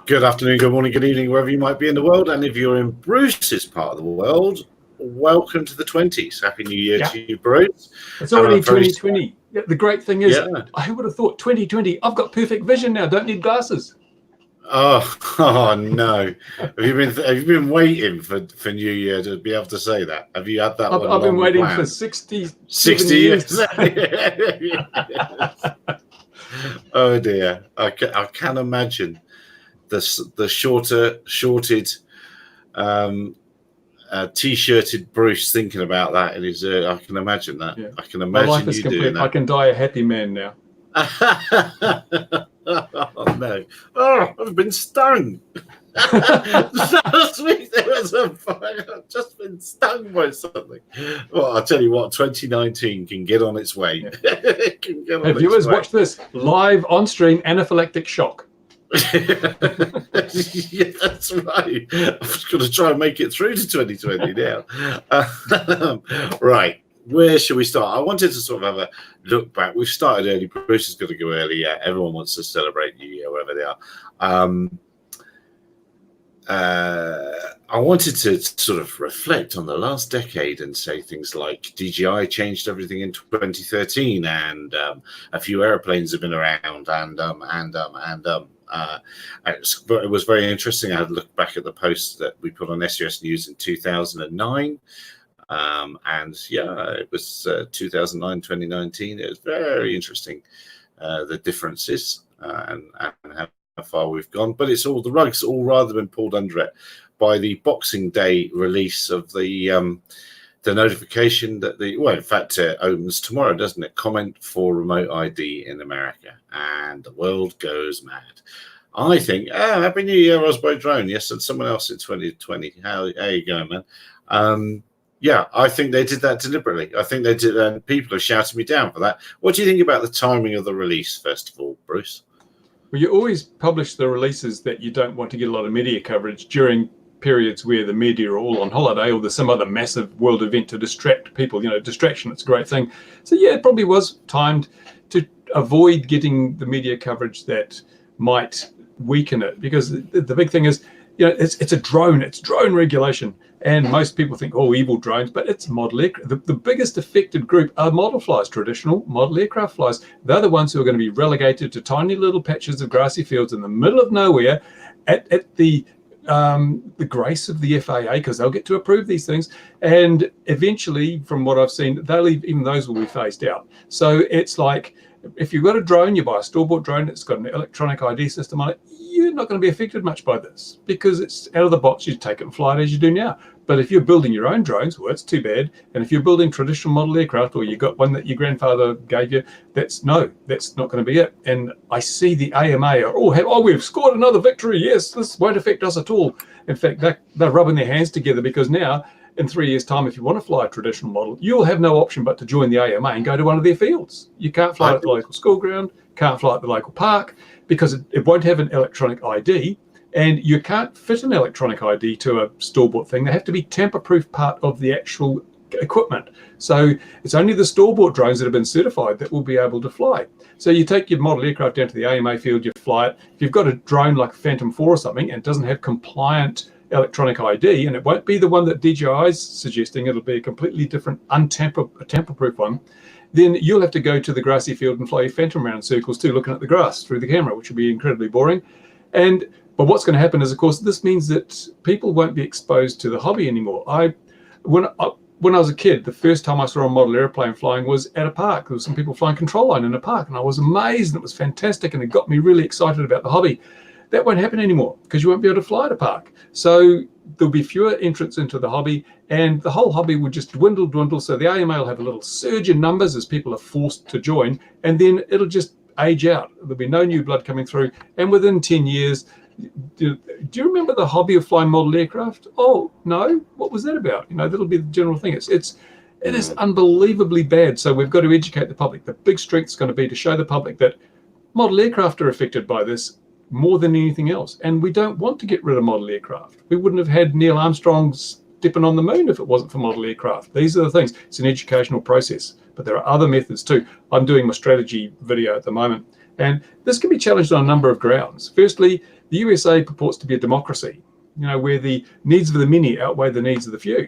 Good afternoon, good morning, good evening, wherever you might be in the world. And if you're in Bruce's part of the world, welcome to the 20s. Happy New Year to you, Bruce. It's already 2020. Yeah, the great thing is, I would have thought 2020, I've got perfect vision now, don't need glasses. Oh no. Have you been waiting for New Year to be able to say that? Have you had that one? I've been waiting for 60 years. Oh dear. I can imagine the shorted t-shirted Bruce thinking about that in his I can imagine that. Yeah. I can imagine my life is complete. I can die a happy man now. Oh no. Oh, I've been stung. Last week there was a fire. I've just been stung by something. Well, I'll tell you what, 2019 can get on its way. Yeah. Hey, viewers, watch this live on stream anaphylactic shock. Yeah, that's right. I'm just going to try and make it through to 2020 now. Right. Where should we start? I wanted to sort of have a look back. We've started early. Bruce is going to go early. Yeah, everyone wants to celebrate New Year, wherever they are. I wanted to sort of reflect on the last decade and say things like DJI changed everything in 2013, and a few airplanes have been around, and it was very interesting. I had looked back at the post that we put on SUS News in 2009. And yeah, it was 2009, 2019. It was very interesting, the differences and how far we've gone. But it's all the rugs all rather been pulled under it by the Boxing Day release of the notification that in fact, it opens tomorrow, doesn't it? Comment for remote ID in America, and the world goes mad. I think, Happy New Year, Osbo Drone. Yes, and someone else in 2020. How you going, man? Yeah, I think they did that deliberately. I think they did, and people are shouting me down for that. What do you think about the timing of the release, first of all, Bruce? Well, you always publish the releases that you don't want to get a lot of media coverage during periods where the media are all on holiday or there's some other massive world event to distract people. You know, distraction, it's a great thing. So yeah, it probably was timed to avoid getting the media coverage that might weaken it, because the big thing is, you know, it's a drone, it's drone regulation. And most people think, oh, evil drones, but it's model aircraft. The biggest affected group are model flies, traditional model aircraft flies. They're the ones who are going to be relegated to tiny little patches of grassy fields in the middle of nowhere at the grace of the FAA, because they'll get to approve these things. And eventually, from what I've seen, even those will be phased out. So it's like, if you've got a drone, you buy a store-bought drone that's got an electronic ID system on it, you're not going to be affected much by this, because it's out of the box. You take it and fly it as you do now. But if you're building your own drones, well, it's too bad. And if you're building traditional model aircraft, or you got one that your grandfather gave you, that's not going to be it. And I see the AMA we've scored another victory. Yes, this won't affect us at all. In fact, they're rubbing their hands together, because now, in 3 years' time, if you want to fly a traditional model, you'll have no option but to join the AMA and go to one of their fields. You can't fly at the local school ground, can't fly at the local park, because it won't have an electronic ID. And you can't fit an electronic ID to a store-bought thing. They have to be tamper-proof part of the actual equipment. So it's only the store-bought drones that have been certified that will be able to fly. So you take your model aircraft down to the AMA field, you fly it. If you've got a drone like a Phantom 4 or something and it doesn't have compliant electronic ID, and it won't be the one that DJI is suggesting, it'll be a completely different tamper-proof one, then you'll have to go to the grassy field and fly your Phantom around in circles too, looking at the grass through the camera, which will be incredibly boring. But what's going to happen is, of course, this means that people won't be exposed to the hobby anymore. When I was a kid, the first time I saw a model airplane flying was at a park. There was some people flying control line in a park, and I was amazed, and it was fantastic, and it got me really excited about the hobby. That won't happen anymore, because you won't be able to fly at a park. So there'll be fewer entrants into the hobby, and the whole hobby would just dwindle. So the AMA will have a little surge in numbers as people are forced to join, and then it'll just age out. There'll be no new blood coming through, and within 10 years, do you remember the hobby of flying model aircraft? Oh no, what was that about? You know, that'll be the general thing. It is unbelievably bad. So we've got to educate the public. The big strength is going to be to show the public that model aircraft are affected by this more than anything else. And we don't want to get rid of model aircraft. We wouldn't have had Neil Armstrong stepping on the moon if it wasn't for model aircraft. These are the things. It's an educational process, but there are other methods too. I'm doing my strategy video at the moment, and this can be challenged on a number of grounds. Firstly, the USA purports to be a democracy, where the needs of the many outweigh the needs of the few.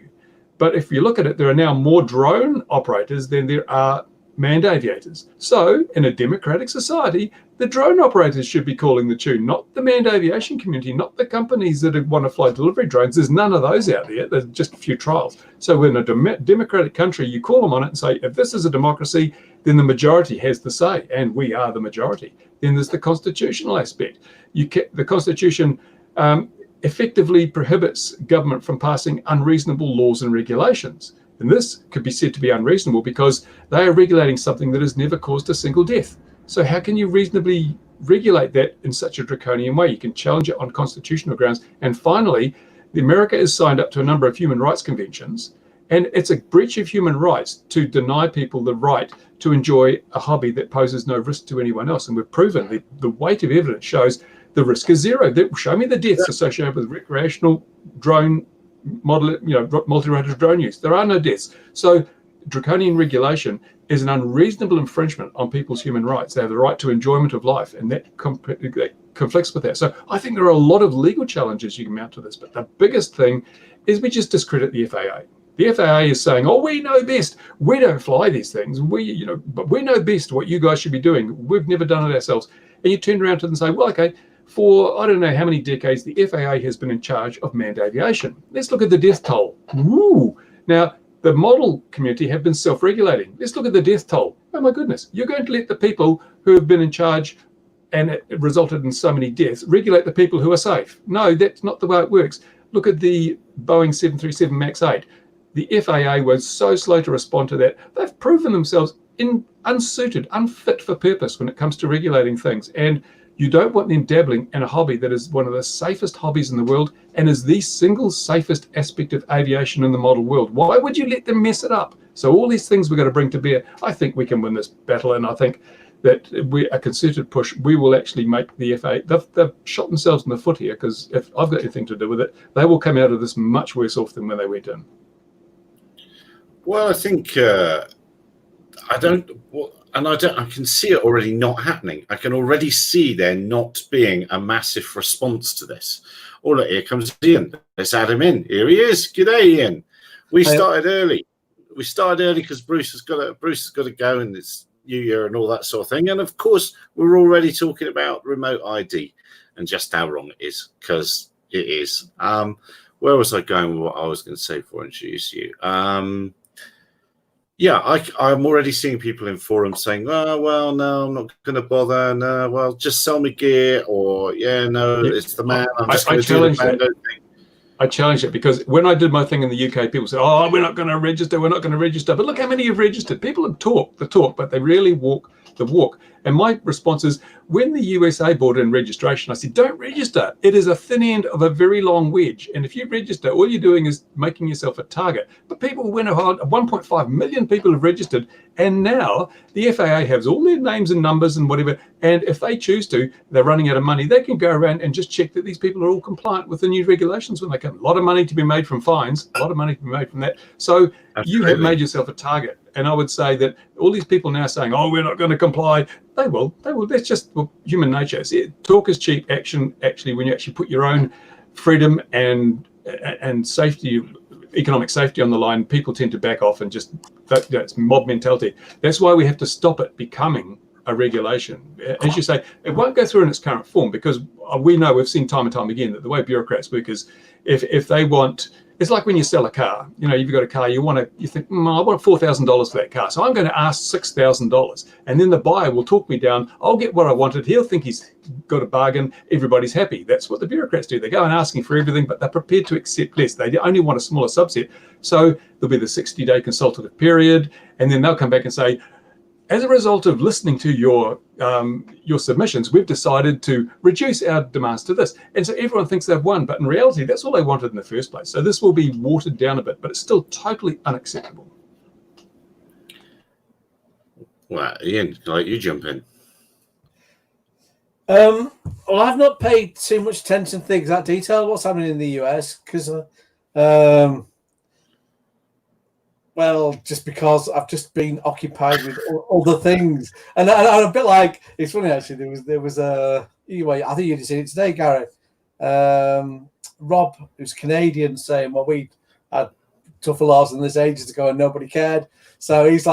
But if you look at it, there are now more drone operators than there are manned aviators. So in a democratic society, the drone operators should be calling the tune, not the manned aviation community, not the companies that want to fly delivery drones. There's none of those out there. There's just a few trials. So in a democratic country, you call them on it and say, if this is a democracy, then the majority has the say, and we are the majority. Then there's the constitutional aspect. The Constitution effectively prohibits government from passing unreasonable laws and regulations. And this could be said to be unreasonable because they are regulating something that has never caused a single death. So how can you reasonably regulate that in such a draconian way? You can challenge it on constitutional grounds. And finally, America is signed up to a number of human rights conventions, and it's a breach of human rights to deny people the right to enjoy a hobby that poses no risk to anyone else. And we've proven the weight of evidence shows the risk is zero. Show me the deaths associated with recreational drone multi-rotor drone use. There are no deaths. So draconian regulation is an unreasonable infringement on people's human rights. They have the right to enjoyment of life, and that conflicts with that. So I think there are a lot of legal challenges you can mount to this, but the biggest thing is we just discredit the FAA. The FAA is saying, oh, we know best. We don't fly these things. But we know best what you guys should be doing. We've never done it ourselves. And you turn around to them and say, well, okay, for I don't know how many decades, the FAA has been in charge of manned aviation. Let's look at the death toll. Woo! Now, the model community have been self-regulating. Let's look at the death toll. Oh my goodness, you're going to let the people who have been in charge and it resulted in so many deaths regulate the people who are safe? No, that's not the way it works. Look at the Boeing 737 MAX 8. The FAA was so slow to respond to that. They've proven themselves unsuited, unfit for purpose when it comes to regulating things. And you don't want them dabbling in a hobby that is one of the safest hobbies in the world and is the single safest aspect of aviation in the model world. Why would you let them mess it up? So all these things we've got to bring to bear. I think we can win this battle, and I think that a concerted push, we will actually make the FAA, they've shot themselves in the foot here, because if I've got anything to do with it, they will come out of this much worse off than when they went in. Well, I think I can see it already not happening. I can already see there not being a massive response to this. Oh, look, here comes Ian. Let's add him in. Here he is. G'day, Ian. We started early. We started early because Bruce has got to go, and it's New Year and all that sort of thing. And of course, we're already talking about remote ID and just how wrong it is, because it is. Where was I going with what I was going to say before I introduce you? Yeah, I'm already seeing people in forums saying, oh, well, no, I'm not going to bother. No, well, just sell me gear, or, yeah, no, it's the man. I'm just going to do the Bando thing. I challenged it because when I did my thing in the UK, people said, oh, we're not going to register. We're not going to register. But look how many have registered. People have talked the talk, but they really walk the walk. And my response is, when the USA brought in registration, I said, don't register. It is a thin end of a very long wedge. And if you register, all you're doing is making yourself a target. But people went ahead, 1.5 million people have registered. And now the FAA has all their names and numbers and whatever. And if they choose to, they're running out of money. They can go around and just check that these people are all compliant with the new regulations when they come. A lot of money to be made from fines, a lot of money to be made from that. So you have made yourself a target. And I would say that all these people now saying, oh, we're not going to comply, they will. That's just human nature. See, talk is cheap. Action, actually, when you actually put your own freedom and safety, economic safety on the line, people tend to back off and just, it's mob mentality. That's why we have to stop it becoming a regulation. As you say, it won't go through in its current form, because we know, we've seen time and time again that the way bureaucrats work is if they want, it's like when you sell a car. You've got a car, you think, I want $4,000 for that car, so I'm going to ask $6,000, and then the buyer will talk me down. I'll get what I wanted. He'll think he's got a bargain. Everybody's happy. That's what the bureaucrats do. They go and asking for everything, but they're prepared to accept less. They only want a smaller subset. So there'll be the 60-day consultative period, and then they'll come back and say, as a result of listening to your submissions, we've decided to reduce our demands to this. And so everyone thinks they've won, but in reality, that's all they wanted in the first place. So this will be watered down a bit, but it's still totally unacceptable. Well, Ian, can I let you jump in? Well, I've not paid too much attention to the exact detail what's happening in the US, because well, just because I've just been occupied with other things, and a bit like, it's funny actually. There was a anyway, I think you've seen it today, Gareth. Rob, who's Canadian, saying, well, we had tougher laws than this ages ago and nobody cared. So he's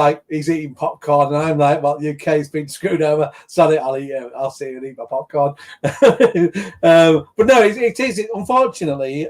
eating popcorn, and I'm like, well, the UK's been screwed over. Sorry, I'll see you and eat my popcorn. But no, it is. Unfortunately,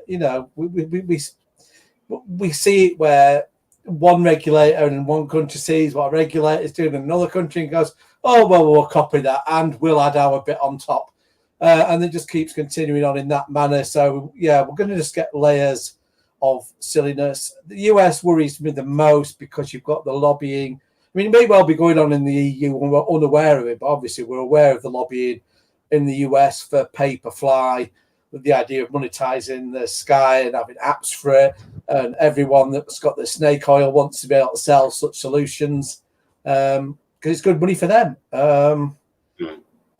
we see it where one regulator in one country sees what a regulator is doing in another country and goes, oh, well, we'll copy that and we'll add our bit on top. And it just keeps continuing on in that manner. So, yeah, we're going to just get layers of silliness. The US worries me the most because you've got the lobbying. I mean, it may well be going on in the EU and we're unaware of it, but obviously we're aware of the lobbying in the US for pay-per-fly, with the idea of monetizing the Sky and having apps for it. And everyone that's got the snake oil wants to be able to sell such solutions because it's good money for them.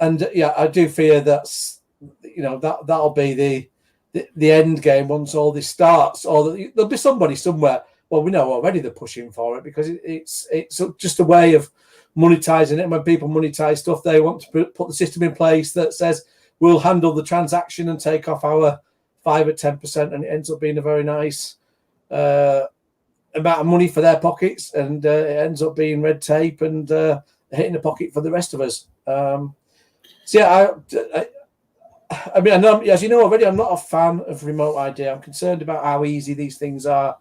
And yeah, I do fear that'll be the end game once all this starts, or there'll be somebody somewhere. Well, we know already they're pushing for it because it's just a way of monetizing it. And when people monetize stuff, they want to put the system in place that says we'll handle the transaction and take off our 5 or 10%, and it ends up being a very nice amount of money for their pockets, and it ends up being red tape and hitting the pocket for the rest of us. So yeah, I mean, I know, as you know already, I'm not a fan of remote ID. I'm concerned about how easy these things are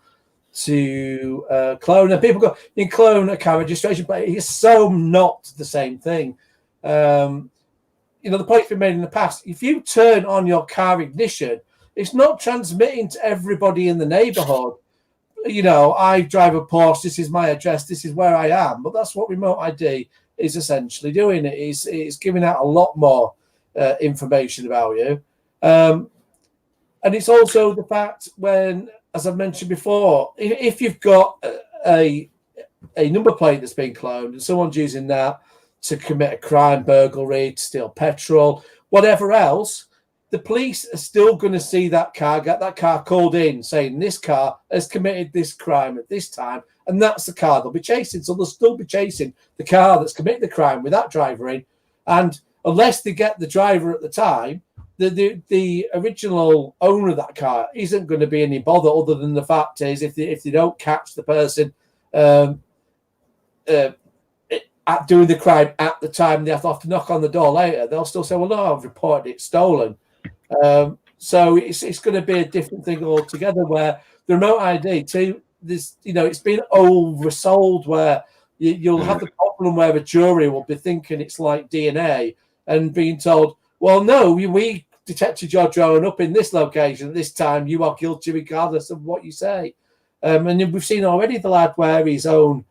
to clone. And people go, you can clone a car registration, but it's so not the same thing. The point's been made in the past. If you turn on your car ignition, it's not transmitting to everybody in the neighborhood. I drive a Porsche. This is my address. This is where I am. But that's what remote ID is essentially doing. It's giving out a lot more information about you. And it's also the fact when, as I've mentioned before, if you've got a number plate that's been cloned and someone's using that to commit a crime, burglary, to steal petrol, whatever else, the police are still going to see that car, get that car called in saying this car has committed this crime at this time, and that's the car they'll be chasing. So they'll still be chasing the car that's committed the crime with that driver in. And unless they get the driver at the time, the original owner of that car isn't going to be any bother, other than the fact is if they don't catch the person at doing the crime at the time, they have to knock on the door later. They'll still say, well, no, I've reported it stolen. So it's going to be a different thing altogether, where the remote ID too, this, it's been oversold, where you'll have the problem where a jury will be thinking it's like DNA and being told, well, no, we detected your drone up in this location at this time. You are guilty regardless of what you say. And we've seen already the lad where his own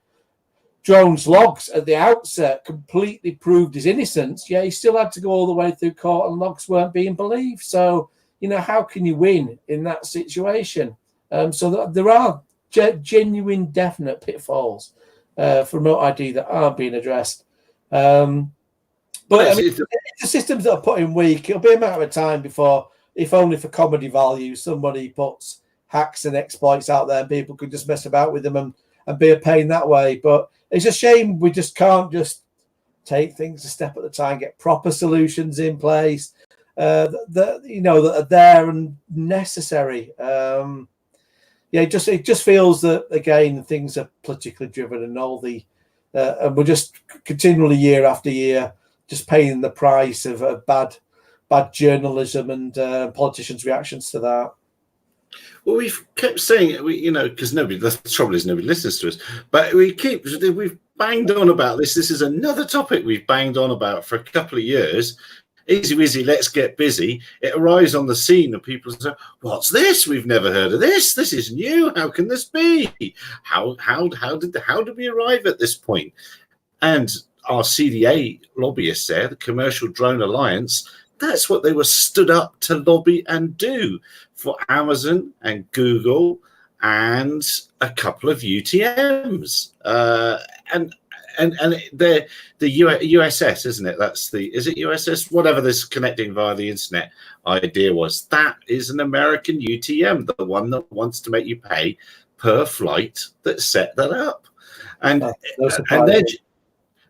drone's logs at the outset completely proved his innocence. Yeah, he still had to go all the way through court and logs weren't being believed. So, how can you win in that situation? So there are genuine, definite pitfalls for remote ID that aren't being addressed. But I mean, if the systems that are put in weak, it'll be a matter of time before, if only for comedy value, somebody puts hacks and exploits out there and people could just mess about with them and be a pain that way. But it's a shame we just can't just take things a step at a time, get proper solutions in place that are there and necessary. It just feels that, again, things are politically driven and all and we're just continually year after year just paying the price of bad journalism and politicians' reactions to that. Well, we've kept saying it, because the trouble is nobody listens to us, but we've banged on about this. This is another topic we've banged on about for a couple of years. Easy wheezy, let's get busy. It arrives on the scene and people say, what's this? We've never heard of this. This is new. How can this be? How did we arrive at this point? And our CDA lobbyists there, the Commercial Drone Alliance, that's what they were stood up to lobby and do for Amazon and Google and a couple of UTMs. And the USS, isn't it? Is it USS? Whatever this connecting via the internet idea was, that is an American UTM, the one that wants to make you pay per flight that set that up. And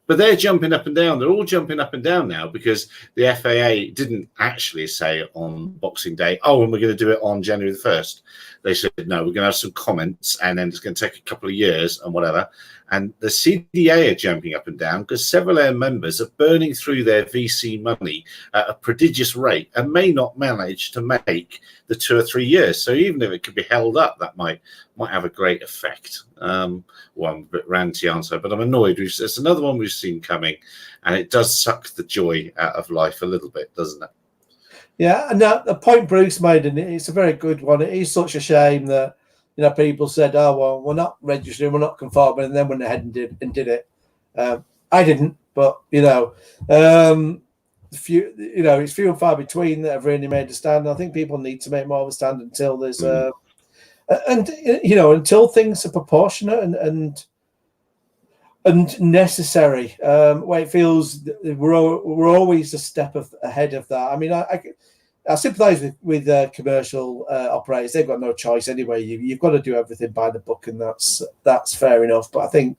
But they're jumping up and down. They're all jumping up and down now because the FAA didn't actually say on Boxing Day, oh, and we're going to do it on January the 1st. They said, no, we're going to have some comments, and then it's going to take a couple of years and whatever. And the CDA are jumping up and down because several of their members are burning through their VC money at a prodigious rate and may not manage to make the 2 or 3 years. So even if it could be held up, that might have a great effect. Well, I'm a bit ranty answer, but I'm annoyed. It's another one we've seen coming, and it does suck the joy out of life a little bit, doesn't it? Yeah, and the point Bruce made, and it's a very good one. It is such a shame that people said, "Oh well, we're not registering, we're not conforming," and then went ahead and did it. I didn't, but it's few and far between that have really made a stand. I think people need to make more of a stand until there's until things are proportionate and necessary. Where it feels we're always a step ahead of that. I mean, I sympathise with commercial operators. They've got no choice anyway. You've got to do everything by the book, and that's fair enough. But I think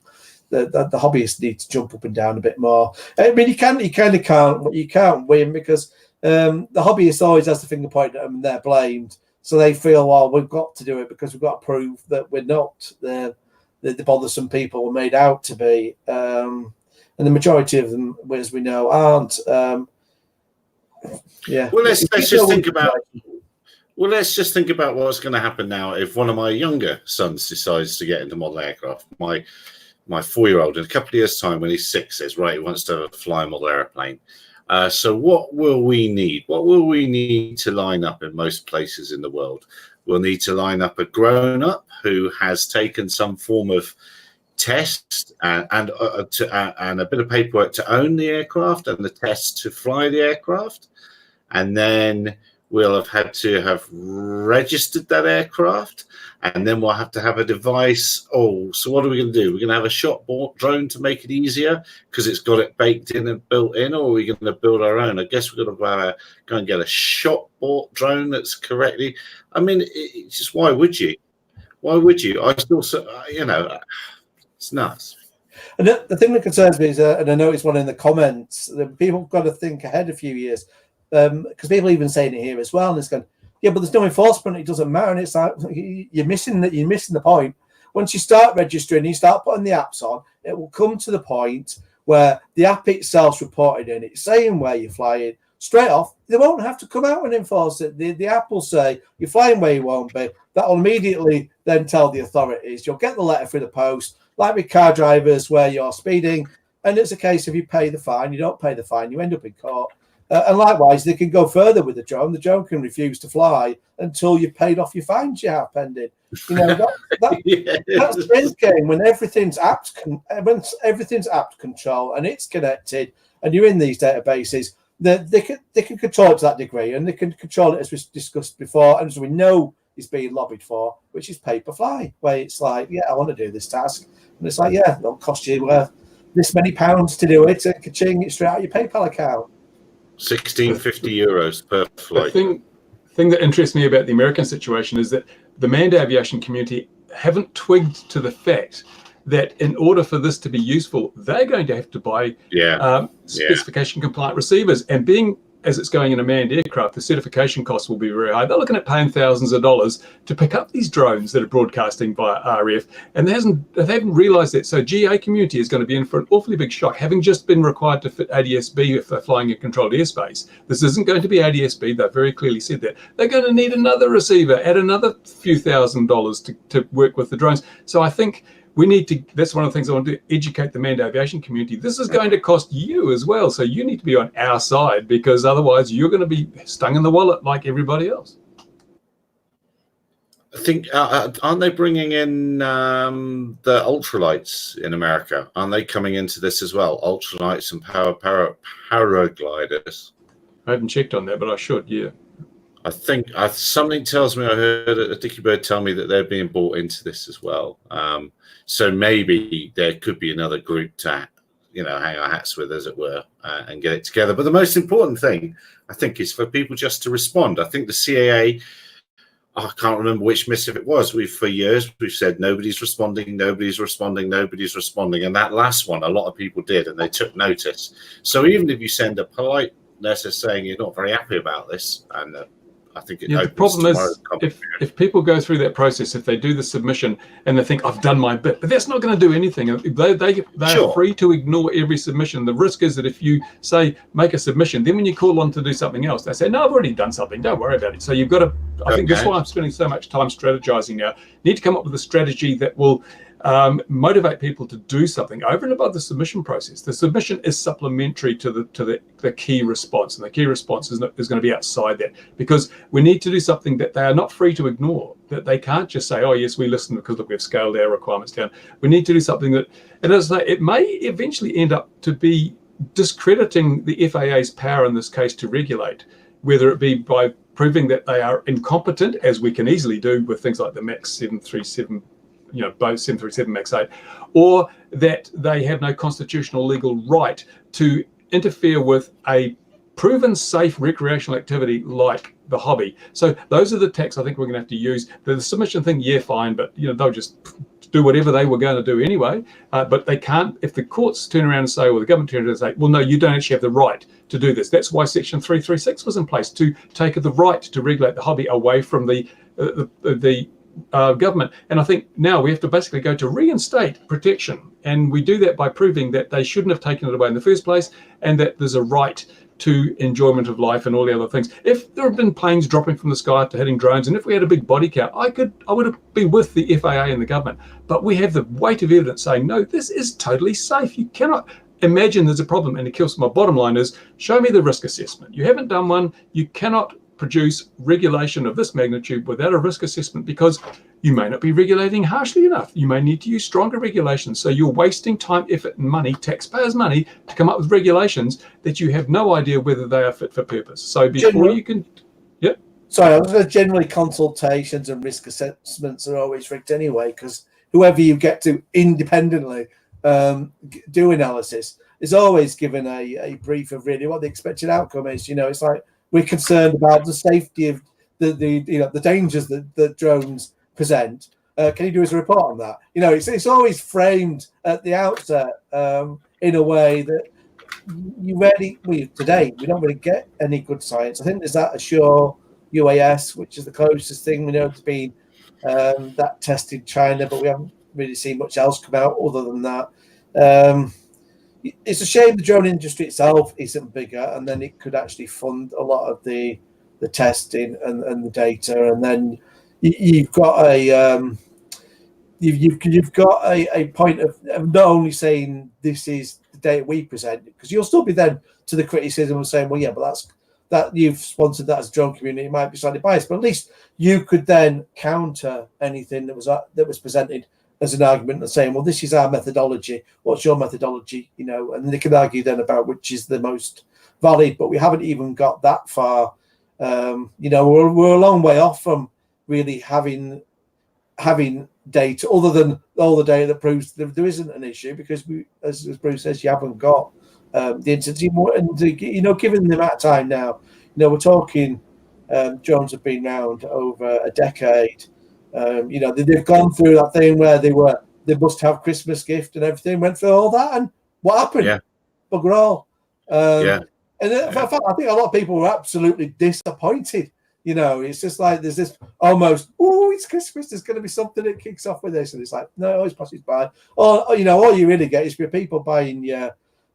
the hobbyists need to jump up and down a bit more. I mean, you can't win because the hobbyist always has the finger pointed at them and they're blamed. So they feel, well, we've got to do it because we've got to prove that we're not the bothersome people we're made out to be. And the majority of them, as we know, aren't. Yeah. Well, let's just think about. Well, let's just think about what's going to happen now if one of my younger sons decides to get into model aircraft. My 4-year-old, in a couple of years' time, when he's 6, says, right, he wants to fly a model airplane. So what will we need? What will we need to line up in most places in the world? We'll need to line up a grown-up who has taken some form of test and a bit of paperwork to own the aircraft and the test to fly the aircraft. And then we'll have had to have registered that aircraft, and then we'll have to have a device. Oh, so what are we going to do? We're going to have a shop-bought drone to make it easier because it's got it baked in and built in, or are we going to build our own? I guess we're going to go and get a shop-bought drone that's correctly. I mean, it's just why would you? Why would you? I still, it's nuts. And the thing that concerns me is, and I noticed one in the comments, that people have got to think ahead a few years. Because people are even saying it here as well, and it's going, yeah, but there's no enforcement. It doesn't matter, and it's like you're missing the point. Once you start registering, you start putting the apps on. It will come to the point where the app itself's reported in. It's saying where you're flying straight off. They won't have to come out and enforce it. The app will say you're flying where you won't be. That will immediately then tell the authorities. You'll get the letter through the post, like with car drivers where you're speeding, and it's a case of you pay the fine, you don't pay the fine, you end up in court. And likewise, they can go further with the drone. The drone can refuse to fly until you've paid off your fines you have pending. That's the end game when everything's app control and it's connected, and you're in these databases. They can control it to that degree, and they can control it as we discussed before, and as we know is being lobbied for, which is pay per fly, where it's like, yeah, I want to do this task, and it's like, yeah, it'll cost you this many pounds to do it, and ka-ching, it's straight out your PayPal account. 1650 euros per flight. The thing that interests me about the American situation is that the manned aviation community haven't twigged to the fact that in order for this to be useful, they're going to have to buy specification compliant receivers. And being as it's going in a manned aircraft, the certification costs will be very high. They're looking at paying thousands of dollars to pick up these drones that are broadcasting via RF, and they haven't realised that. So GA community is going to be in for an awfully big shock, having just been required to fit ADS-B if they're flying in controlled airspace. This isn't going to be ADS-B. They've very clearly said that. They're going to need another receiver, add another few $1,000s to work with the drones. So I think we need to, that's one of the things I want to do, educate the manned aviation community. This is going to cost you as well. So you need to be on our side, because otherwise you're going to be stung in the wallet like everybody else. I think, aren't they bringing in the ultralights in America? Aren't they coming into this as well? Ultralights and paragliders. I haven't checked on that, but I should, yeah. I think something tells me, I heard Dickie Bird tell me that they're being brought into this as well. So maybe there could be another group to, hang our hats with, as it were, and get it together. But the most important thing, I think, is for people just to respond. I think the CAA I can't remember which missive it was. For years we've said nobody's responding, and that last one, a lot of people did, and they took notice. So even if you send a polite message saying you're not very happy about this, and I think it opens the problem is tomorrow's if people go through that process, if they do the submission and they think I've done my bit, but that's not going to do anything. They are free to ignore every submission. The risk is that if you say make a submission, then when you call on to do something else, they say no, I've already done something. Don't worry about it. So you've got to. I think that's why I'm spending so much time strategizing now. You need to come up with a strategy that will motivate people to do something over and above the submission process. The submission is supplementary to the key response, and the key response is going to be outside that, because we need to do something that they are not free to ignore, that they can't just say, oh yes, we listen because look, we've scaled our requirements down. We need to do something that, and as I say, it may eventually end up to be discrediting the FAA's power in this case to regulate, whether it be by proving that they are incompetent, as we can easily do with things like the MAX 737, both 737 MAX 8, or that they have no constitutional legal right to interfere with a proven safe recreational activity like the hobby. So those are the tactics I think we're going to have to use. The submission thing, yeah, fine, but they'll just do whatever they were going to do anyway. But they can't, if the courts turn around and say, or the government turn around and say, well, no, you don't actually have the right to do this. That's why Section 336 was in place, to take the right to regulate the hobby away from the government. And I think now we have to basically go to reinstate protection, and we do that by proving that they shouldn't have taken it away in the first place, and that there's a right to enjoyment of life and all the other things. If there have been planes dropping from the sky to hitting drones, and if we had a big body count, I would be with the FAA and the government. But we have the weight of evidence saying, no, this is totally safe. You cannot imagine there's a problem. And my bottom line is, show me the risk assessment. You haven't done one. You cannot produce regulation of this magnitude without a risk assessment, because you may not be regulating harshly enough. You may need to use stronger regulations. So you're wasting time, effort, and money, taxpayers' money, to come up with regulations that you have no idea whether they are fit for purpose. So before you can, Sorry, I was going to generally consultations and risk assessments are always rigged anyway, because whoever you get to independently do analysis is always given a brief of really what the expected outcome is. It's like, we're concerned about the safety of the dangers that drones present. Can you do us a report on that? It's always framed at the outset in a way that today we don't really get any good science. I think there's that Assure UAS, which is the closest thing we know to being that test in China, but we haven't really seen much else come out other than that. It's a shame the drone industry itself isn't bigger, and then it could actually fund a lot of the testing and the data, and then you've got you've got a point of not only saying this is the data we present, because you'll still be then to the criticism of saying, well, yeah, but that you've sponsored that as a drone community, it might be slightly biased, but at least you could then counter anything that was presented as an argument and saying, well, this is our methodology. What's your methodology? And they can argue then about which is the most valid, but we haven't even got that far. We're a long way off from really having data, other than all the data that proves that there isn't an issue, because as Bruce says, you haven't got the intensity more. And given the amount of time now, we're talking drones have been around over a decade. They've gone through that thing where they must have Christmas gift and everything, went through all that, and what happened? Yeah. Bugger all. And in fact, I think a lot of people were absolutely disappointed. It's just like there's this almost, it's Christmas, there's going to be something that kicks off with this, and it's like, no, it always passes by. Or all you really get is people buying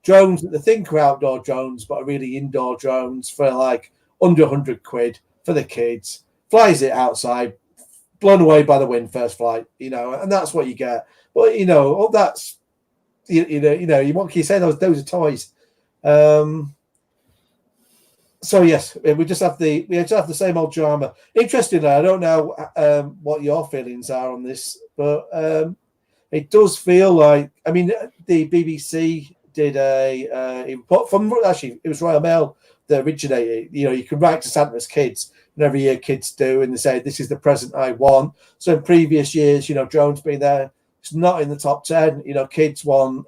drones that they think are outdoor drones but are really indoor drones for like under 100 quid for the kids, flies it outside, blown away by the wind first flight, and that's what you get. But all that's what can you say? Those are toys. So yes, we just have the same old drama. Interestingly, I don't know what your feelings are on this, but it does feel like, the BBC did a report from, actually it was Royal Mail that originated. You can write to Santa's kids, and every year kids do, and they say, this is the present I want. So in previous years, drones being there, it's not in the top 10. Kids want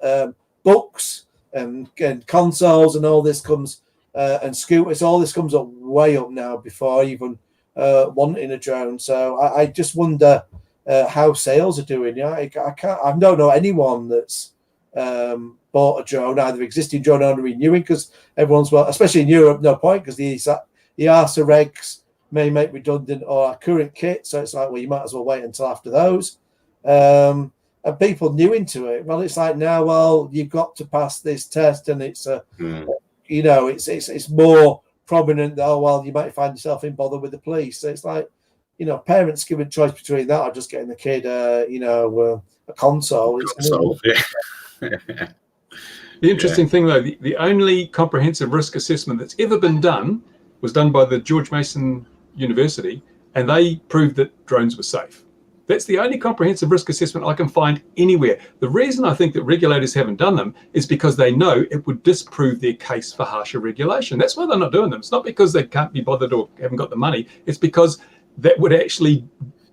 books and consoles, and all this comes and scooters. All this comes up way up now before even wanting a drone. So I just wonder how sales are doing. Yeah, I don't know anyone that's bought a drone, either existing drone or renewing, because everyone's, well, especially in Europe, no point, because the EASA regs may make redundant or current kit. So it's like, well, you might as well wait until after those. And people new into it, well, it's like, now, well, you've got to pass this test, and it's it's more prominent that, oh, well, you might find yourself in bother with the police. So it's like, parents given choice between that or just getting the kid a console. The interesting thing, though, the only comprehensive risk assessment that's ever been done was done by the George Mason University, and they proved that drones were safe. That's the only comprehensive risk assessment I can find anywhere. The reason I think that regulators haven't done them is because they know it would disprove their case for harsher regulation. That's why they're not doing them. It's not because they can't be bothered or haven't got the money. It's because that would actually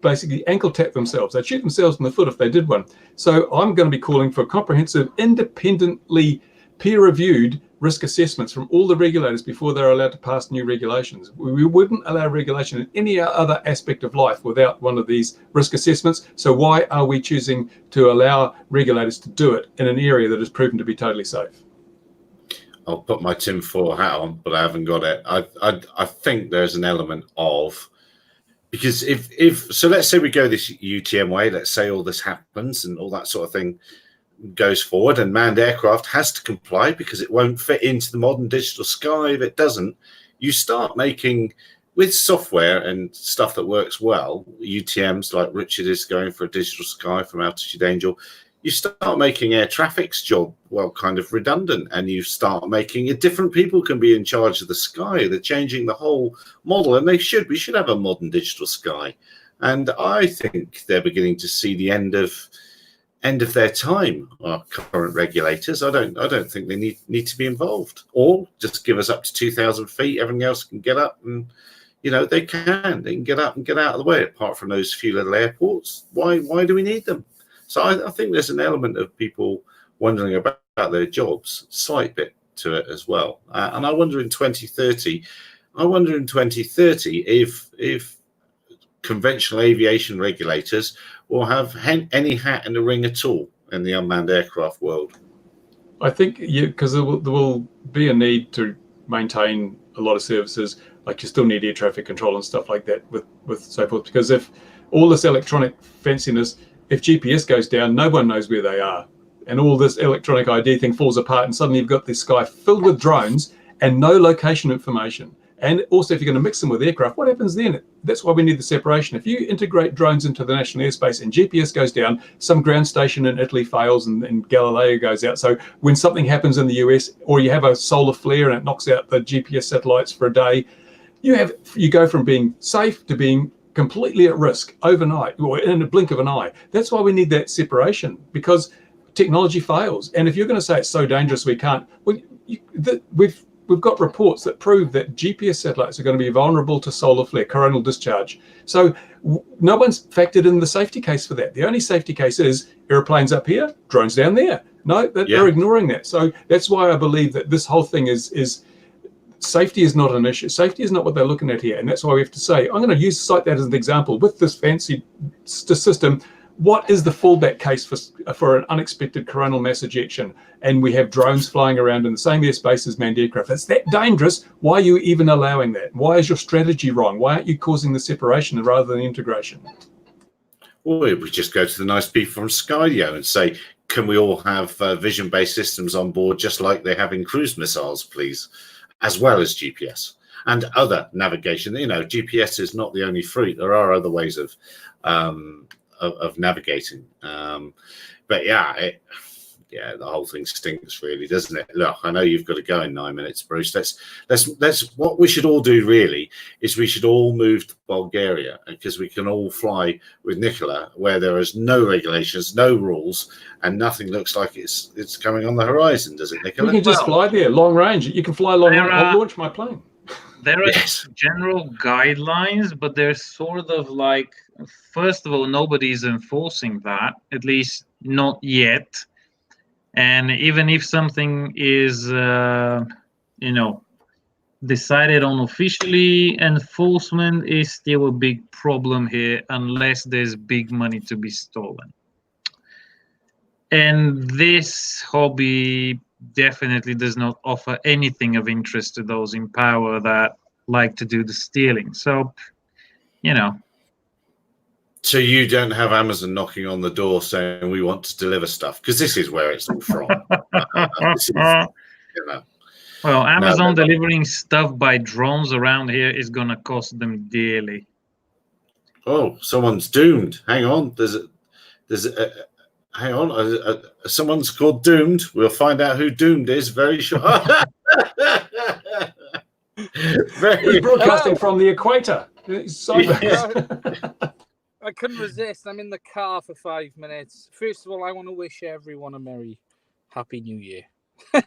basically ankle tap themselves. They'd shoot themselves in the foot if they did one. So I'm going to be calling for comprehensive, independently peer-reviewed risk assessments from all the regulators before they're allowed to pass new regulations. We wouldn't allow regulation in any other aspect of life without one of these risk assessments. So why are we choosing to allow regulators to do it in an area that is proven to be totally safe? I'll put my tinfoil hat on, but I haven't got it. I think there's an element of, because so let's say we go this UTM way, let's say all this happens and all that sort of thing goes forward, and manned aircraft has to comply because it won't fit into the modern digital sky. If it doesn't, you start making, with software and stuff that works well, UTMs like Richard is going for a digital sky from Altitude Angel, you start making air traffic's job, well, kind of redundant, and you start making it different people can be in charge of the sky. They're changing the whole model, and we should have a modern digital sky. And I think they're beginning to see the end of their time, our current regulators. I don't think they need to be involved, or just give us up to 2,000 feet. Everything else can get up, and they can get up and get out of the way. Apart from those few little airports, why do we need them? So I think there's an element of people wondering about their jobs, slight bit to it as well. And I wonder in 2030, if conventional aviation regulators will have any hat in the ring at all in the unmanned aircraft world. I think because there will be a need to maintain a lot of services, like you still need air traffic control and stuff like that with so forth, because if all this electronic fanciness, if GPS goes down, no one knows where they are, and all this electronic ID thing falls apart, and suddenly you've got this sky filled with drones and no location information. And also, if you're going to mix them with aircraft, what happens then? That's why we need the separation. If you integrate drones into the national airspace and GPS goes down, some ground station in Italy fails and Galileo goes out. So when something happens in the US, or you have a solar flare and it knocks out the GPS satellites for a day, you go from being safe to being completely at risk overnight, or in a blink of an eye. That's why we need that separation, because technology fails. And if you're going to say it's so dangerous we can't, we've got reports that prove that GPS satellites are going to be vulnerable to solar flare, coronal discharge. So no one's factored in the safety case for that. The only safety case is airplanes up here, drones down there. No, they're ignoring that. So that's why I believe that this whole thing is safety is not an issue. Safety is not what they're looking at here. And that's why we have to say, I'm going to cite that as an example. With this fancy system, what is the fallback case for an unexpected coronal mass ejection? And we have drones flying around in the same airspace as manned aircraft. It's that dangerous. Why are you even allowing that? Why is your strategy wrong? Why aren't you causing the separation rather than integration? Well, we just go to the nice people from Skydio and say, can we all have vision-based systems on board just like they have in cruise missiles, please, as well as GPS and other navigation. GPS is not the only fruit. There are other ways of navigating. But the whole thing stinks, really, doesn't it? Look, I know you've got to go in 9 minutes, Bruce. Let's what we should all do really is we should all move to Bulgaria, because we can all fly with Nicola where there is no regulations, no rules, and nothing looks like it's coming on the horizon, does it, Nicola? You can just fly there, long range. You can fly long range. I'll launch my plane. There are general guidelines, but there's sort of like, first of all, nobody's enforcing that, at least not yet. And even if something is, decided on officially. Enforcement is still a big problem here unless there's big money to be stolen. And this hobby definitely does not offer anything of interest to those in power that like to do the stealing. So, you know. So you don't have Amazon knocking on the door saying we want to deliver stuff, because this is where it's all from. This is, you know. Well, Amazon No. delivering stuff by drones around here is going to cost them dearly. Oh, someone's doomed. Hang on. Hang on. Someone's called Doomed. We'll find out who Doomed is very short. He's broadcasting from the equator. I couldn't resist. I'm in the car for 5 minutes. First of all, I want to wish everyone a merry, happy New Year. Thank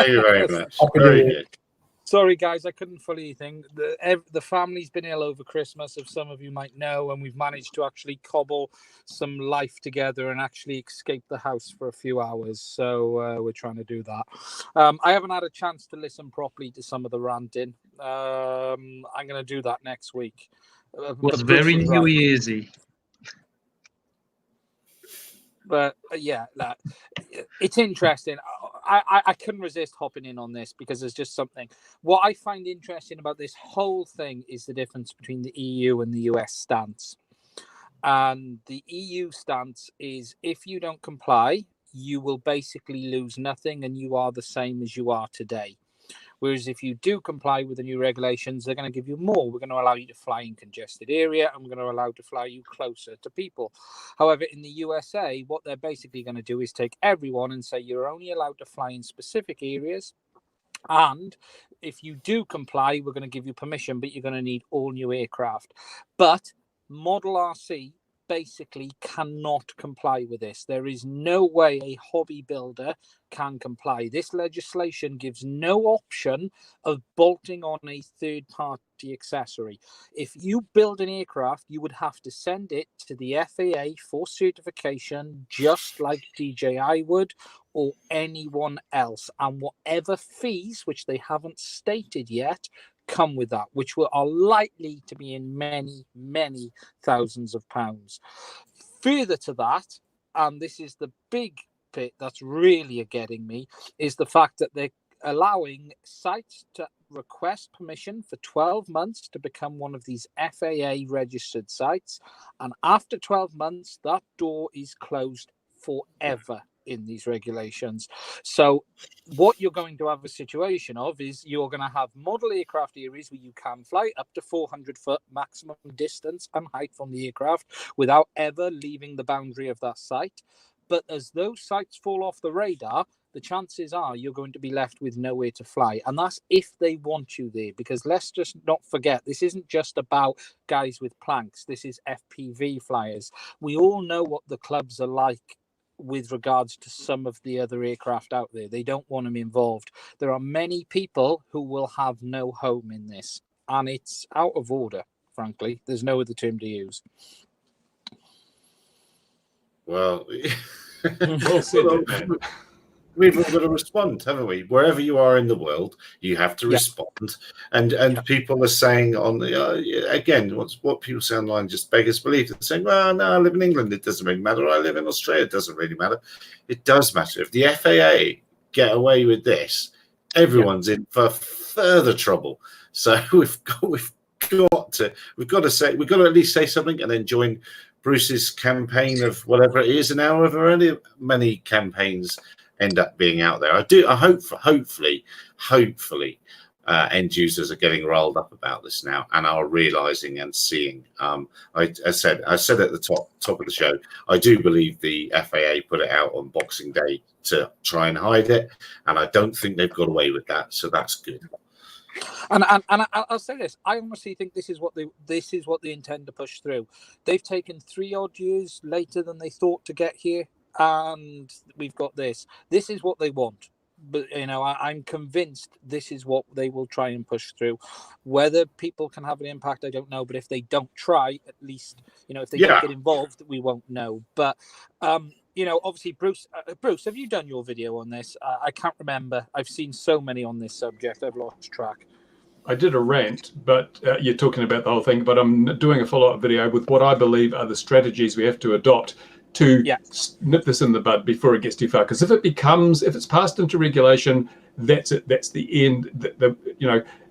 you very much. Happy Very New Year. good. Sorry, guys, I couldn't fully think. The family's been ill over Christmas, as some of you might know, and we've managed to actually cobble some life together and actually escape the house for a few hours. So we're trying to do that. I haven't had a chance to listen properly to some of the ranting. I'm going to do that next week. Was very New Year'sy. But yeah, it's interesting. I couldn't resist hopping in on this because there's just something. What I find interesting about this whole thing is the difference between the EU and the US stance. And the EU stance is if you don't comply, you will basically lose nothing and you are the same as you are today. Whereas if you do comply with the new regulations, they're going to give you more. We're going to allow you to fly in congested area and we're going to allow you to fly you closer to people. However, in the USA, what they're basically going to do is take everyone and say you're only allowed to fly in specific areas. And if you do comply, we're going to give you permission, but you're going to need all new aircraft. But Model RC basically cannot comply with this. There is no way a hobby builder can comply. This legislation gives no option of bolting on a third-party accessory. If you build an aircraft, you would have to send it to the FAA for certification, just like DJI would, or anyone else. And whatever fees, which they haven't stated yet, come with that, which are likely to be in many, many thousands of pounds. Further to that, and this is the big bit that's really getting me, is the fact that they're allowing sites to request permission for 12 months to become one of these FAA registered sites. And after 12 months, that door is closed forever in these regulations. So what you're going to have a situation of is you're going to have model aircraft areas where you can fly up to 400 foot maximum distance and height from the aircraft without ever leaving the boundary of that site. But as those sites fall off the radar, the chances are you're going to be left with nowhere to fly. And that's if they want you there, because let's just not forget, this isn't just about guys with planks. This is FPV flyers. We all know what the clubs are like with regards to some of the other aircraft out there. They don't want them involved. There are many people who will have no home in this, and it's out of order, frankly. There's no other term to use. Well, Well said, man. we've all got to respond, haven't we? Wherever you are in the world, you have to respond. And people are saying on the again, what people say online just beggars belief. They're saying, well, no, I live in England, it doesn't really matter. I live in Australia, it doesn't really matter. It does matter. If the FAA get away with this, everyone's in for further trouble. So we've got to at least say something and then join Bruce's campaign of whatever it is, and however many campaigns end up being out there. I hope, hopefully, end users are getting rolled up about this now and are realizing and seeing. I said at the top of the show, I do believe the FAA put it out on Boxing Day to try and hide it, and I don't think they've got away with that. So that's good. And I'll say this: I honestly think this is what they intend to push through. They've taken 3 odd years later than they thought to get here, and we've got this. This is what they want. But I'm convinced this is what they will try and push through. Whether people can have an impact, I don't know. But if they don't try, at least if they don't get involved, we won't know. But obviously, Bruce, have you done your video on this? I can't remember. I've seen so many on this subject. I've lost track. I did a rant, but you're talking about the whole thing. But I'm doing a follow-up video with what I believe are the strategies we have to adopt to nip this in the bud before it gets too far. Because if it's passed into regulation, that's it. That's the end.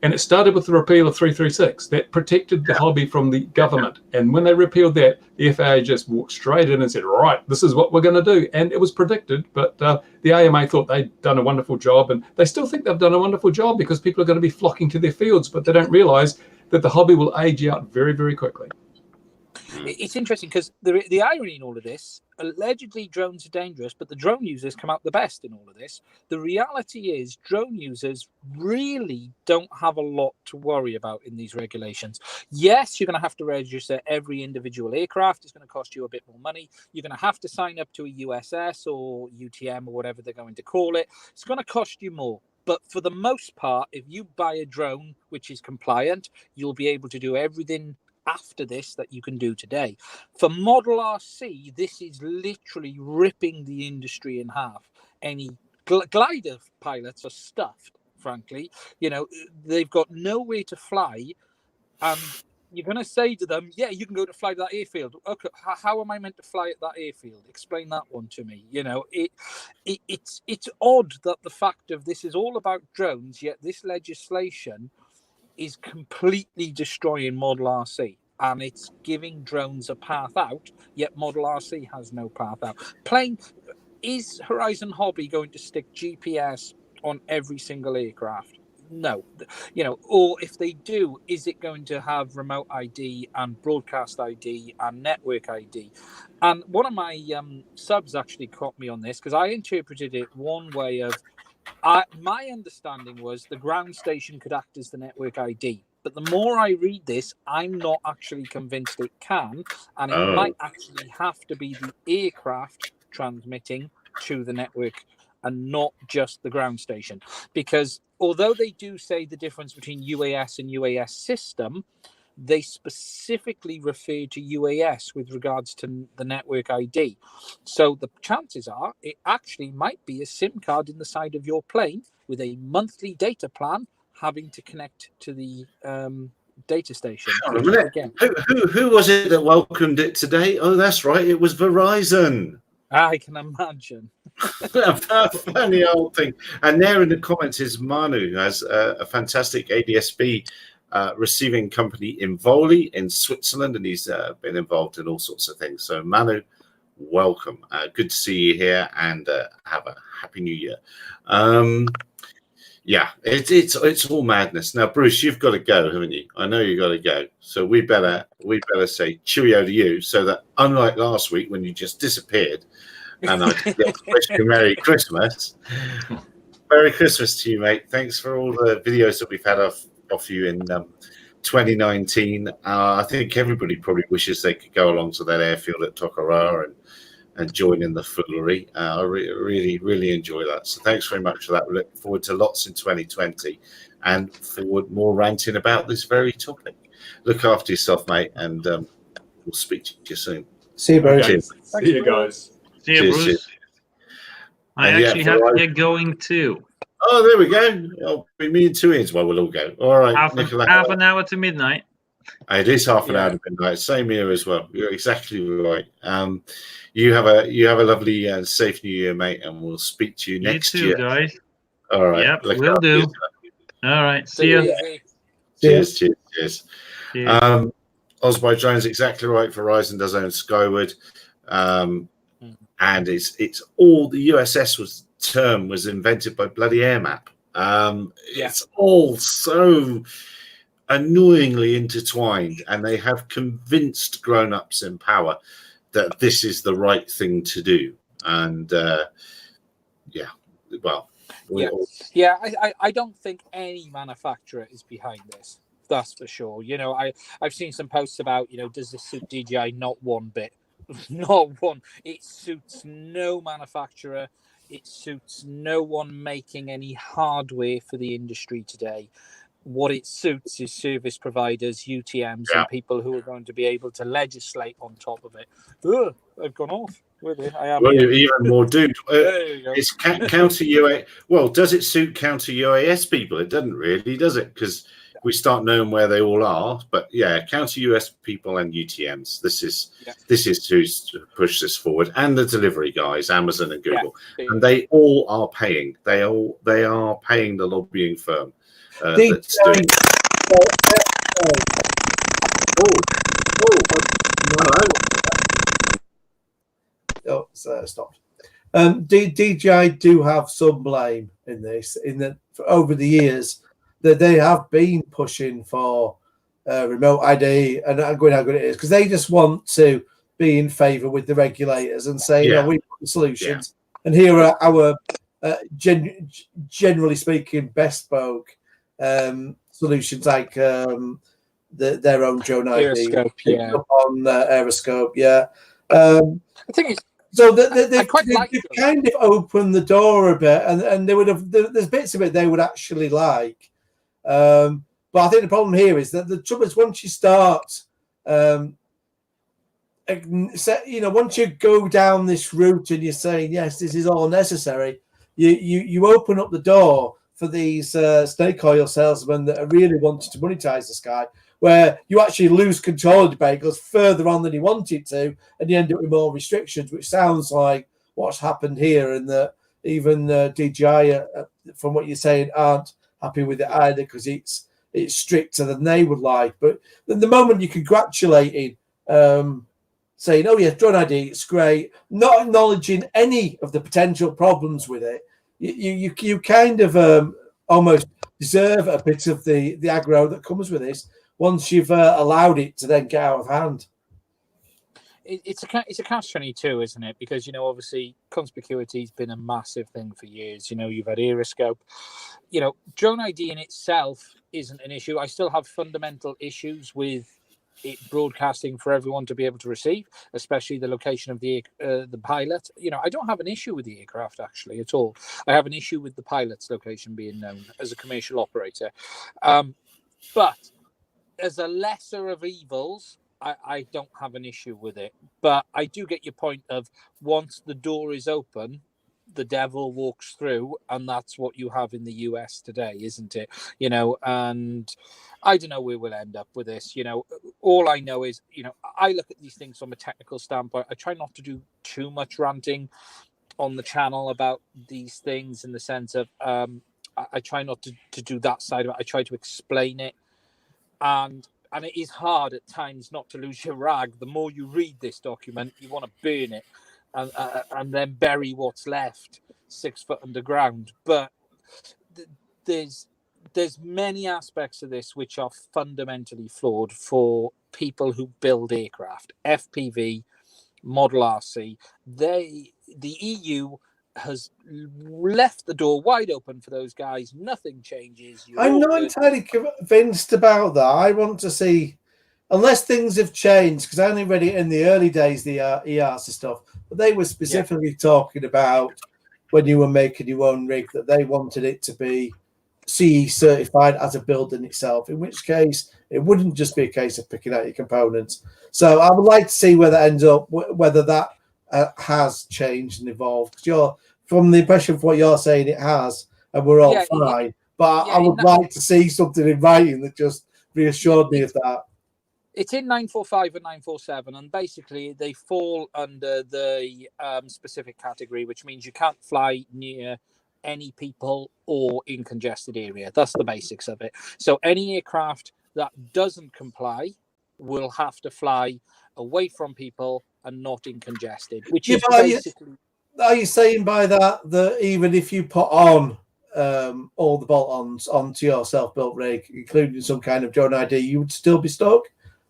And it started with the repeal of 336. That protected the hobby from the government. And when they repealed that, the FAA just walked straight in and said, right, this is what we're going to do. And it was predicted, but the AMA thought they'd done a wonderful job. And they still think they've done a wonderful job because people are going to be flocking to their fields, but they don't realize that the hobby will age out very, very quickly. It's interesting because the irony in all of this, allegedly drones are dangerous, but the drone users come out the best in all of this. The reality is drone users really don't have a lot to worry about in these regulations. Yes, you're going to have to register every individual aircraft. It's going to cost you a bit more money. You're going to have to sign up to a USS or UTM or whatever they're going to call it. It's going to cost you more. But for the most part, if you buy a drone which is compliant, you'll be able to do everything after this that you can do today. For Model RC, this is literally ripping the industry in half. Any glider pilots are stuffed, frankly. They've got nowhere to fly, and you're going to say to them, yeah, you can go to fly to that airfield. Okay, how am I meant to fly at that airfield? Explain that one to me. It's odd that the fact of this is all about drones, yet this legislation is completely destroying Model RC, and it's giving drones a path out, yet Model RC has no path out. Is Horizon Hobby going to stick GPS on every single aircraft? No. Or if they do, is it going to have remote ID and broadcast ID and network ID? And one of my subs actually caught me on this because I interpreted it one way of, my understanding was the ground station could act as the network ID. But the more I read this, I'm not actually convinced it can. And it might actually have to be the aircraft transmitting to the network and not just the ground station. Because although they do say the difference between UAS and UAS system, they specifically refer to UAS with regards to the network ID. So the chances are it actually might be a SIM card in the side of your plane with a monthly data plan having to connect to the data station. Again, who was it that welcomed it today? Oh, that's right. It was Verizon. I can imagine. Funny old thing. And there in the comments is Manu, who has a fantastic ADSB receiving company in Voli in Switzerland, and he's been involved in all sorts of things. So Manu, welcome. Good to see you here, and have a happy new year. It's all madness. Now, Bruce, you've got to go, haven't you? I know you've got to go. So we better say cheerio to you, so that unlike last week when you just disappeared and I could get to wish you Merry Christmas. Merry Christmas to you, mate. Thanks for all the videos that we've had off you in 2019. I think everybody probably wishes they could go along to that airfield at Tokoroa and join in the foolery. I really, really enjoy that. So thanks very much for that. We look forward to lots in 2020 and forward more ranting about this very topic. Look after yourself, mate, and we'll speak to you soon. See you, Bruce. Okay. See you guys. See you, Bruce. Cheers. I actually have to get going too. Oh, there we go. Oh, me and two Ians. Well, we'll all go. All right. Half an hour to midnight. It is half an hour to midnight. Same here as well. You're exactly right. You have a lovely safe New Year, mate, and we'll speak to you next year. You too, guys. All right. Yep, we'll do. All right. See you. Cheers. Osby Jones, exactly right. Verizon does own Skyward. And it's all the USS term was invented by bloody AirMap. It's all so annoyingly intertwined, and they have convinced grown-ups in power that this is the right thing to do. And I don't think any manufacturer is behind this. That's for sure. I've seen some posts about, does this suit DJI? Not one bit. Not one. It suits no manufacturer. It suits no one making any hardware for the industry today. What it suits is service providers, UTMs, and people who are going to be able to legislate on top of it. Ugh, I've gone off with it. I am. Well, you're even more doomed. It's counter UAS. Well, does it suit counter UAS people? It doesn't really, does it? Because we start knowing where they all are. But yeah, counter US people and UTMs. This is who's pushed this forward, and the delivery guys, Amazon and Google, and they all are paying. They are paying the lobbying firm that's doing. Oh, stopped. DJI do have some blame in this, in that over the years that they have been pushing for remote ID, and I'm going how good it is, because they just want to be in favour with the regulators and say, you know, we've got the solutions, and here are our generally speaking bespoke solutions, like their own drone ID, Aeroscope, on Aeroscope, I think it's. So they've kind of opened the door a bit, and they would have. There's bits of it they would actually like, but I think the problem here is that the trouble is once you start, once you go down this route and you're saying yes, this is all necessary, you open up the door for these snake oil salesmen that are really wanting to monetize the sky, where you actually lose control of the debate, goes further on than you want it to, and you end up with more restrictions, which sounds like what's happened here, and that even DJI, from what you're saying, aren't happy with it either, because it's stricter than they would like. But the moment you're congratulating, saying, oh yeah, drone ID, it's great, not acknowledging any of the potential problems with it, you kind of almost deserve a bit of the aggro that comes with this, once you've allowed it to then get out of hand. It's a catch-22, isn't it? Because, obviously conspicuity has been a massive thing for years. You've had Aeroscope. Drone ID in itself isn't an issue. I still have fundamental issues with it broadcasting for everyone to be able to receive, especially the location of the pilot. I don't have an issue with the aircraft actually at all. I have an issue with the pilot's location being known as a commercial operator. But as a lesser of evils, I don't have an issue with it. But I do get your point of once the door is open, the devil walks through, and that's what you have in the US today, isn't it? And I don't know where we'll end up with this. All I know is, I look at these things from a technical standpoint. I try not to do too much ranting on the channel about these things, in the sense of I try not to do that side of it. I try to explain it. And it is hard at times not to lose your rag. The more you read this document, you want to burn it and then bury what's left 6 foot underground. But there's many aspects of this which are fundamentally flawed for people who build aircraft. FPV, Model RC, the EU has left the door wide open for those guys. Nothing changes. I'm not entirely convinced about that. I want to see, unless things have changed, because I only read it in the early days, the ERC stuff, but they were specifically talking about when you were making your own rig, that they wanted it to be CE certified as a build in itself, in which case it wouldn't just be a case of picking out your components. So I would like to see where that ends up, whether that has changed and evolved. Because from the impression of what you're saying, it has, and we're all fine. But I would like to see something in writing that just reassured me of that. It's in 945 and 947, and basically they fall under the specific category, which means you can't fly near any people or in congested area. That's the basics of it. So any aircraft that doesn't comply will have to fly away from people and not in congested, which is basically... Are you saying by that even if you put on all the bolt-ons onto your self-built rig, including some kind of drone ID, you would still be stuck?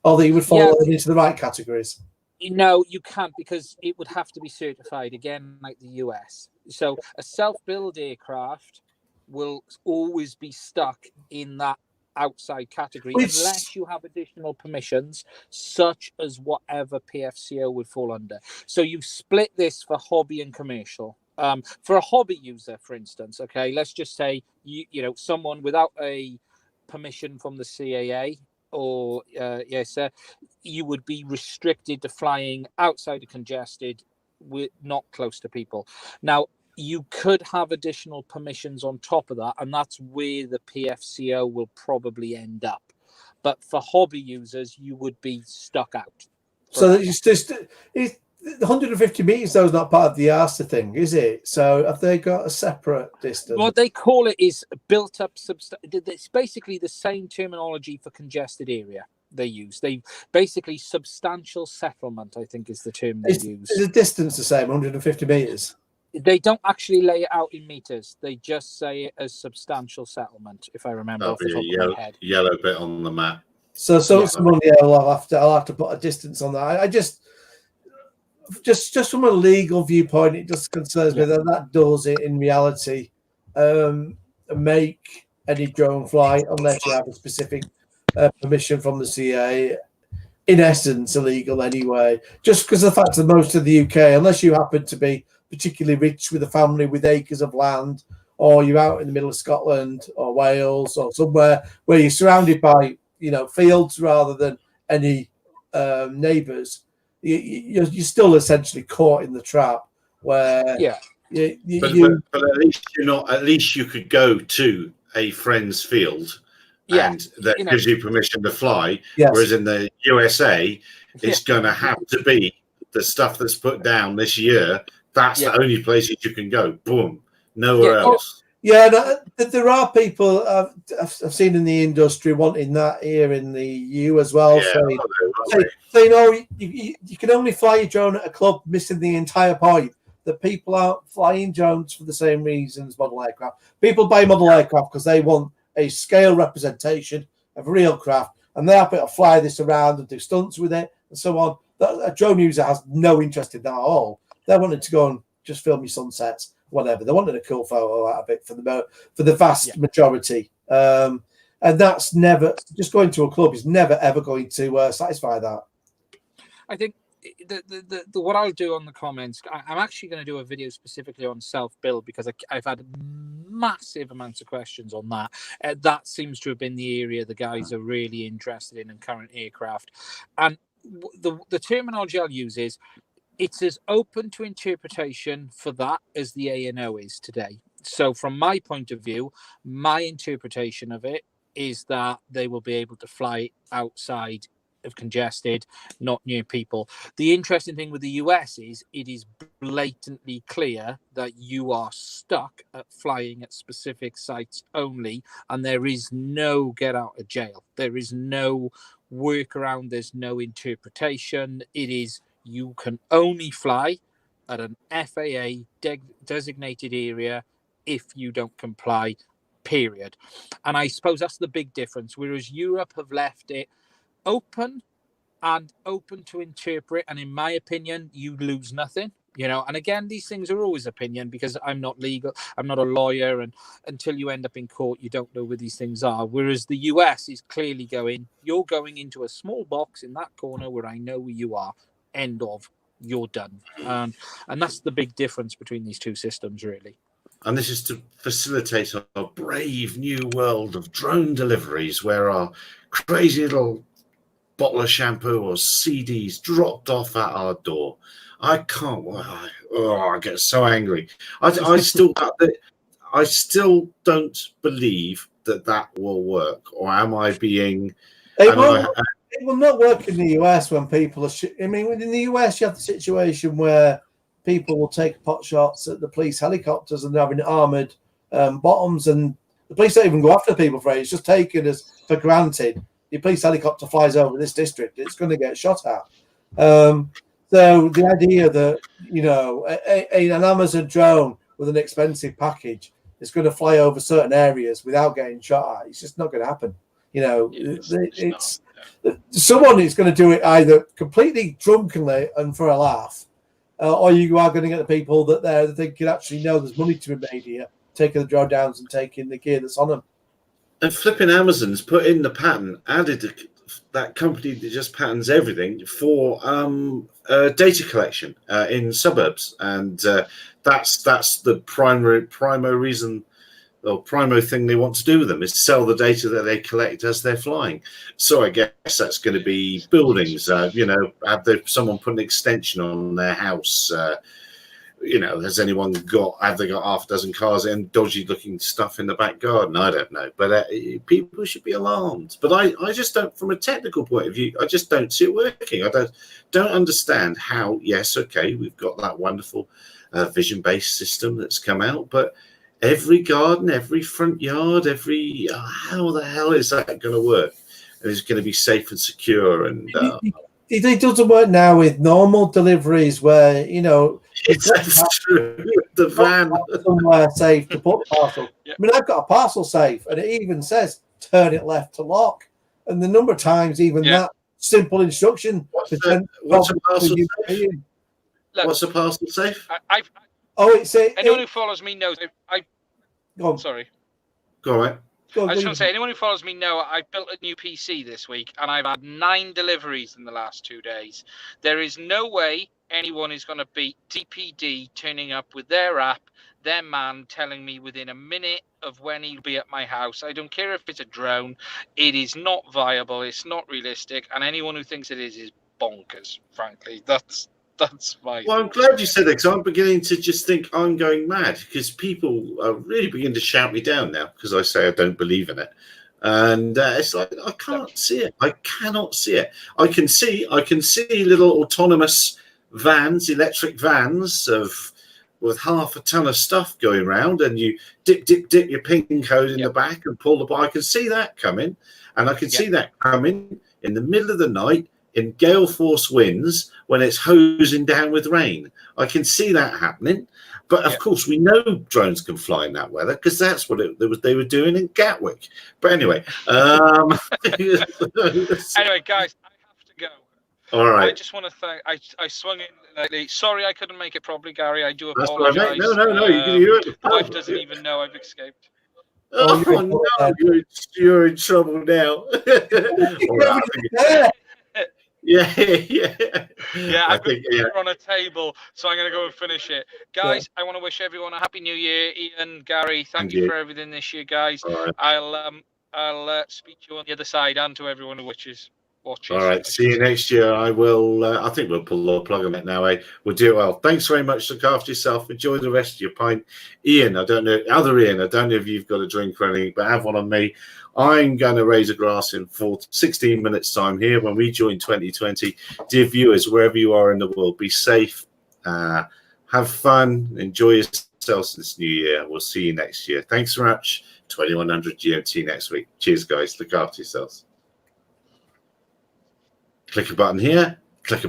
Or that you would fall into the right categories? No, you can't, because it would have to be certified again, like the US. So a self-build aircraft will always be stuck in that outside category unless you have additional permissions, such as whatever PFCO would fall under. So you split this for hobby and commercial. For a hobby user, for instance, okay, let's just say you someone without a permission from the CAA or you would be restricted to flying outside of congested, with not close to people. Now, you could have additional permissions on top of that, and that's where the PFCO will probably end up. But for hobby users, you would be stuck out. So it's just 150 meters, though, is not part of the ARSA thing, is it? So have they got a separate distance? What they call it is built up it's basically the same terminology for congested area they use. They basically substantial settlement, I think, is the term they use. Is the distance the same, 150 meters? They don't actually lay it out in meters. They just say it as substantial settlement, if I remember off the top of my head. Yellow bit on the map. So someone, I'll have to put a distance on that. I just from a legal viewpoint, it just concerns me that does it in reality make any drone flight, unless you have a specific permission from the CA, in essence illegal anyway. Just because of the fact that most of the UK, unless you happen to be particularly rich with a family with acres of land, or you're out in the middle of Scotland or Wales or somewhere where you're surrounded by fields rather than any neighbours, you're still essentially caught in the trap where but at least you're not. At least you could go to a friend's field, and that gives you permission to fly. Yes. Whereas in the USA, it's going to have to be the stuff that's put down this year. That's the only places you can go. Boom, nowhere else. There are people I've seen in the industry wanting that here in the EU as well. Saying, you can only fly your drone at a club, missing the entire point. That people aren't flying drones for the same reasons model aircraft. People buy model aircraft because they want a scale representation of real craft, and they're happy to fly this around and do stunts with it and so on. A drone user has no interest in that at all. They wanted to go and just film your sunsets, whatever. They wanted a cool photo out of it for the vast majority. And that's never, just going to a club is never ever going to satisfy that. I think the what I'll do on the comments, I'm actually going to do a video specifically on self-build, because I've had massive amounts of questions on that. That seems to have been the area the guys are really interested in current aircraft. And the terminology I'll use is, it's as open to interpretation for that as the ANO is today. So from my point of view, my interpretation of it is that they will be able to fly outside of congested, not near people. The interesting thing with the US is it is blatantly clear that you are stuck at flying at specific sites only, and there is no get out of jail. There is no workaround. There's no interpretation. It is, you can only fly at an FAA designated area if you don't comply, period. And I suppose that's the big difference. Whereas Europe have left it open to interpret, and in my opinion, you lose nothing. And again, these things are always opinion, because I'm not legal, I'm not a lawyer, and until you end up in court, you don't know where these things are. Whereas the US is clearly going, you're going into a small box in that corner where I know where you are. End of, you're done. And that's the big difference between these two systems, really. And this is to facilitate our brave new world of drone deliveries, where our crazy little bottle of shampoo or CDs dropped off at our door. I can't. I get so angry. I still don't believe that will work. Or am I being? It will not work in the US when people are. In the US, you have the situation where people will take pot shots at the police helicopters and they're having armored bottoms, and the police don't even go after people for it. It's just taken as for granted. The police helicopter flies over this district, it's going to get shot at. So the idea that an Amazon drone with an expensive package is going to fly over certain areas without getting shot at, it's just not going to happen. Someone is going to do it either completely drunkenly and for a laugh, or you are going to get the people that they can actually know there's money to be made here, taking the drone downs and taking the gear that's on them. And flipping Amazon's put in the patent, added that company that just patents everything for data collection in suburbs, and that's the primo reason, or primo thing they want to do with them, is sell the data that they collect as they're flying. So I guess that's going to be buildings. Have someone put an extension on their house, has anyone have they got half a dozen cars and dodgy looking stuff in the back garden? I don't know, but people should be alarmed. But I just don't, from a technical point of view, I just don't see it working. I don't understand how. Yes, okay, we've got that wonderful vision-based system that's come out, but every garden, every front yard, how the hell is that going to work? And is it going to be safe and secure? And it doesn't work now with normal deliveries where that's true. The van somewhere safe to put parcel. Yeah. I mean, I've got a parcel safe, and it even says turn it left to lock. And the number of times, even that simple instruction. What's a parcel safe? Look, What's a parcel safe? Anyone who follows me knows. Go on. Sorry. Go on, mate. I just want to say, anyone who follows me know I built a new PC this week, and I've had 9 deliveries in the last 2 days. There is no way anyone is going to beat DPD turning up with their app, their man telling me within a minute of when he'll be at my house. I don't care if it's a drone. It is not viable. It's not realistic. And anyone who thinks it is bonkers, frankly. That's my... Well, I'm glad you said that, because I'm beginning to just think I'm going mad, because people are really beginning to shout me down now because I say I don't believe in it. And it's like, I can't see it. I cannot see it. I can see little autonomous vans, electric vans with half a ton of stuff going around, and you dip your pin code in the back and pull the bar. I can see that coming, and I can see that coming in the middle of the night in gale force winds when it's hosing down with rain. I can see that happening. But of course, we know drones can fly in that weather, because that's what they were doing in Gatwick. But anyway, anyway, guys, I have to go. All right. I just want to thank. I swung in lately. Sorry, I couldn't make it properly, Gary. I do That's apologize. right, mate. No. You can hear it. My wife doesn't even know I've escaped. Oh no, you're in trouble now. Yeah. I think we're on a table, so I'm going to go and finish it. Guys, I want to wish everyone a happy new year. Ian, Gary, thank you for everything this year, guys. Right. I'll speak to you on the other side, and to everyone who watches. All right, see you next year. I will. I think we'll pull the plug on it now. We'll do it well. Thanks very much. Look after yourself. Enjoy the rest of your pint. Ian, I don't know if you've got a drink or anything, but have one on me. I'm going to raise a glass in 16 minutes time here when we join 2020. Dear viewers, wherever you are in the world, be safe, have fun, enjoy yourselves this new year. We'll see you next year. Thanks very much. 2100 GMT next week. Cheers, guys. Look after yourselves. Click a button here. Click a button.